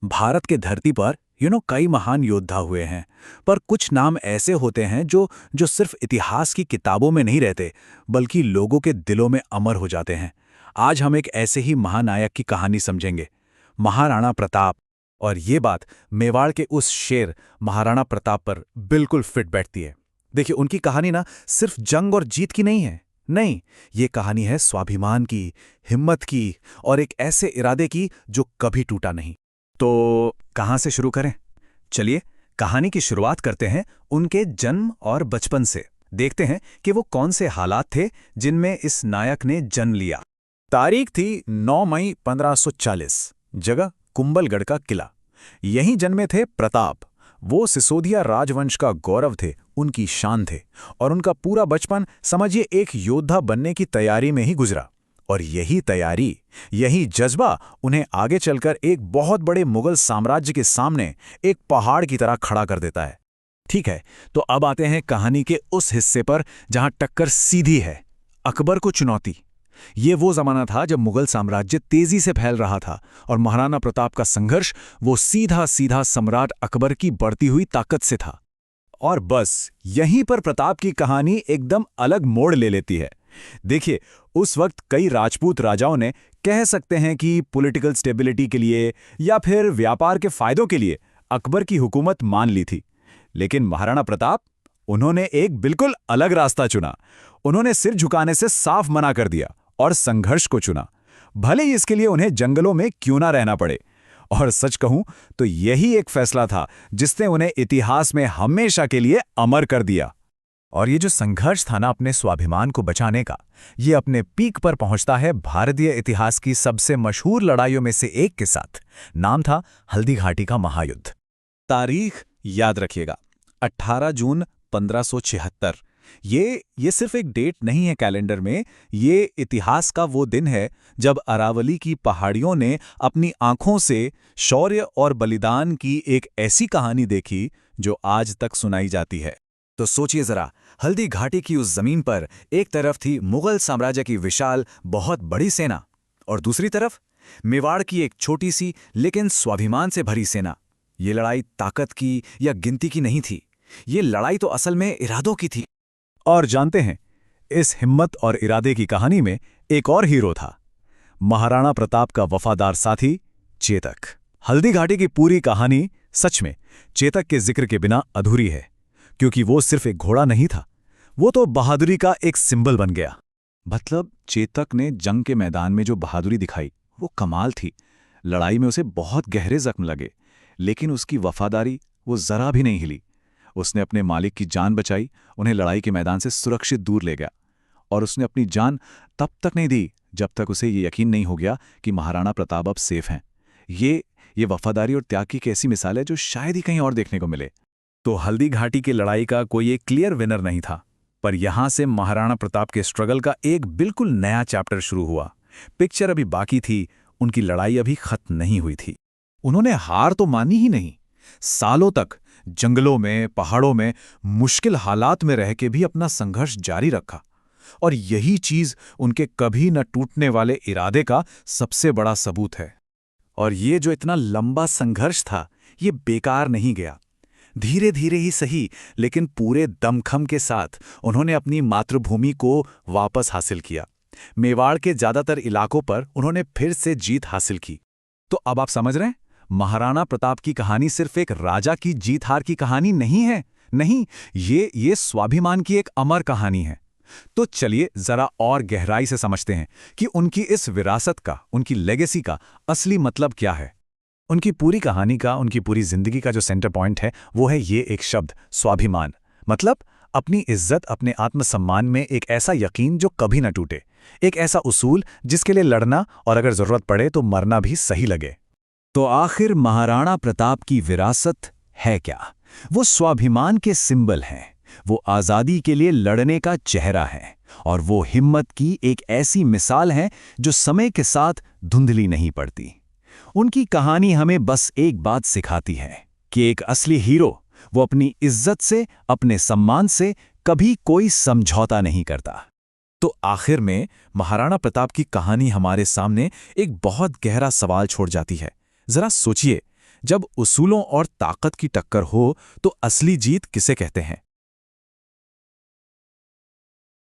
भारत के धरती पर कई महान योद्धा हुए हैं। पर कुछ नाम ऐसे होते हैं जो जो सिर्फ इतिहास की किताबों में नहीं रहते, बल्कि लोगों के दिलों में अमर हो जाते हैं। आज हम एक ऐसे ही महानायक की कहानी समझेंगे, महाराणा प्रताप। और ये बात मेवाड़ के उस शेर महाराणा प्रताप पर बिल्कुल फिट बैठती है। देखिए, उनकी कहानी ना सिर्फ जंग और जीत की नहीं है। नहीं, ये कहानी है स्वाभिमान की, हिम्मत की और एक ऐसे इरादे की जो कभी टूटा नहीं। तो कहाँ से शुरू करें? चलिए, कहानी की शुरुआत करते हैं उनके जन्म और बचपन से। देखते हैं कि वो कौन से हालात थे जिनमें इस नायक ने जन्म लिया। तारीख थी 9 मई 1540। जगह कुंभलगढ़ का किला। यहीं जन्मे थे प्रताप। वो सिसोदिया राजवंश का गौरव थे, उनकी शान थे। और उनका पूरा बचपन समझिए एक योद्धा बनने की तैयारी में ही गुजरा। और यही तैयारी, यही जज्बा उन्हें आगे चलकर एक बहुत बड़े मुगल साम्राज्य के सामने एक पहाड़ की तरह खड़ा कर देता है। ठीक है, तो अब आते हैं कहानी के उस हिस्से पर जहां टक्कर सीधी है, अकबर को चुनौती। ये वो जमाना था जब मुगल साम्राज्य तेजी से फैल रहा था और महाराणा प्रताप का संघर्ष वो सीधा सीधा सम्राट अकबर की बढ़ती हुई ताकत से था। और बस यहीं पर प्रताप की कहानी एकदम अलग मोड़ ले लेती है। देखिए, उस वक्त कई राजपूत राजाओं ने, कह सकते हैं कि पॉलिटिकल स्टेबिलिटी के लिए या फिर व्यापार के फायदों के लिए, अकबर की हुकूमत मान ली थी। लेकिन महाराणा प्रताप, उन्होंने एक बिल्कुल अलग रास्ता चुना। उन्होंने सिर झुकाने से साफ मना कर दिया और संघर्ष को चुना, भले ही इसके लिए उन्हें जंगलों में क्यों ना रहना पड़े। और सच कहूं तो यही एक फैसला था जिसने उन्हें इतिहास में हमेशा के लिए अमर कर दिया। और ये जो संघर्ष था ना अपने स्वाभिमान को बचाने का, ये अपने पीक पर पहुंचता है भारतीय इतिहास की सबसे मशहूर लड़ाइयों में से एक के साथ। नाम था हल्दी घाटी का महायुद्ध। तारीख याद रखिएगा, 18 जून 1576। ये सिर्फ एक डेट नहीं है कैलेंडर में, ये इतिहास का वो दिन है जब अरावली की पहाड़ियों ने अपनी आंखों से शौर्य और बलिदान की एक ऐसी कहानी देखी जो आज तक सुनाई जाती है। तो सोचिए जरा, हल्दी घाटी की उस जमीन पर एक तरफ थी मुगल साम्राज्य की विशाल बहुत बड़ी सेना, और दूसरी तरफ मेवाड़ की एक छोटी सी लेकिन स्वाभिमान से भरी सेना। ये लड़ाई ताकत की या गिनती की नहीं थी, ये लड़ाई तो असल में इरादों की थी। और जानते हैं, इस हिम्मत और इरादे की कहानी में एक और हीरो था, महाराणा प्रताप का वफादार साथी चेतक। हल्दी घाटी की पूरी कहानी सच में चेतक के जिक्र के बिना अधूरी है, क्योंकि वो सिर्फ एक घोड़ा नहीं था, वो तो बहादुरी का एक सिंबल बन गया। मतलब चेतक ने जंग के मैदान में जो बहादुरी दिखाई वो कमाल थी। लड़ाई में उसे बहुत गहरे जख्म लगे, लेकिन उसकी वफादारी वो जरा भी नहीं हिली। उसने अपने मालिक की जान बचाई, उन्हें लड़ाई के मैदान से सुरक्षित दूर ले गया। और उसने अपनी जान तब तक नहीं दी जब तक उसे ये यकीन नहीं हो गया कि महाराणा प्रताप अब सेफ हैं। ये वफादारी और त्याग की कैसी मिसाल है जो शायद ही कहीं और देखने को मिले। तो हल्दी घाटी की लड़ाई का कोई एक क्लियर विनर नहीं था, पर यहां से महाराणा प्रताप के स्ट्रगल का एक बिल्कुल नया चैप्टर शुरू हुआ। पिक्चर अभी बाकी थी, उनकी लड़ाई अभी खत्म नहीं हुई थी। उन्होंने हार तो मानी ही नहीं, सालों तक जंगलों में, पहाड़ों में, मुश्किल हालात में रह के भी अपना संघर्ष जारी रखा। और यही चीज उनके कभी न टूटने वाले इरादे का सबसे बड़ा सबूत है। और ये जो इतना लंबा संघर्ष था, ये बेकार नहीं गया। धीरे धीरे ही सही, लेकिन पूरे दमखम के साथ उन्होंने अपनी मातृभूमि को वापस हासिल किया। मेवाड़ के ज्यादातर इलाकों पर उन्होंने फिर से जीत हासिल की। तो अब आप समझ रहे हैं, महाराणा प्रताप की कहानी सिर्फ एक राजा की जीत हार की कहानी नहीं है। नहीं, ये स्वाभिमान की एक अमर कहानी है। तो चलिए जरा और गहराई से समझते हैं कि उनकी इस विरासत का, उनकी लेगेसी का असली मतलब क्या है। उनकी पूरी कहानी का, उनकी पूरी जिंदगी का जो सेंटर पॉइंट है वो है ये एक शब्द, स्वाभिमान। मतलब अपनी इज्जत, अपने आत्मसम्मान में एक ऐसा यकीन जो कभी न टूटे, एक ऐसा उसूल जिसके लिए लड़ना और अगर जरूरत पड़े तो मरना भी सही लगे। तो आखिर महाराणा प्रताप की विरासत है क्या? वो स्वाभिमान के सिंबल हैं, वो आज़ादी के लिए लड़ने का चेहरा है, और वो हिम्मत की एक ऐसी मिसाल है जो समय के साथ धुंधली नहीं पड़ती। उनकी कहानी हमें बस एक बात सिखाती है कि एक असली हीरो वो अपनी इज्जत से, अपने सम्मान से कभी कोई समझौता नहीं करता। तो आखिर में महाराणा प्रताप की कहानी हमारे सामने एक बहुत गहरा सवाल छोड़ जाती है। जरा सोचिए, जब उसूलों और ताकत की टक्कर हो तो असली जीत किसे कहते हैं?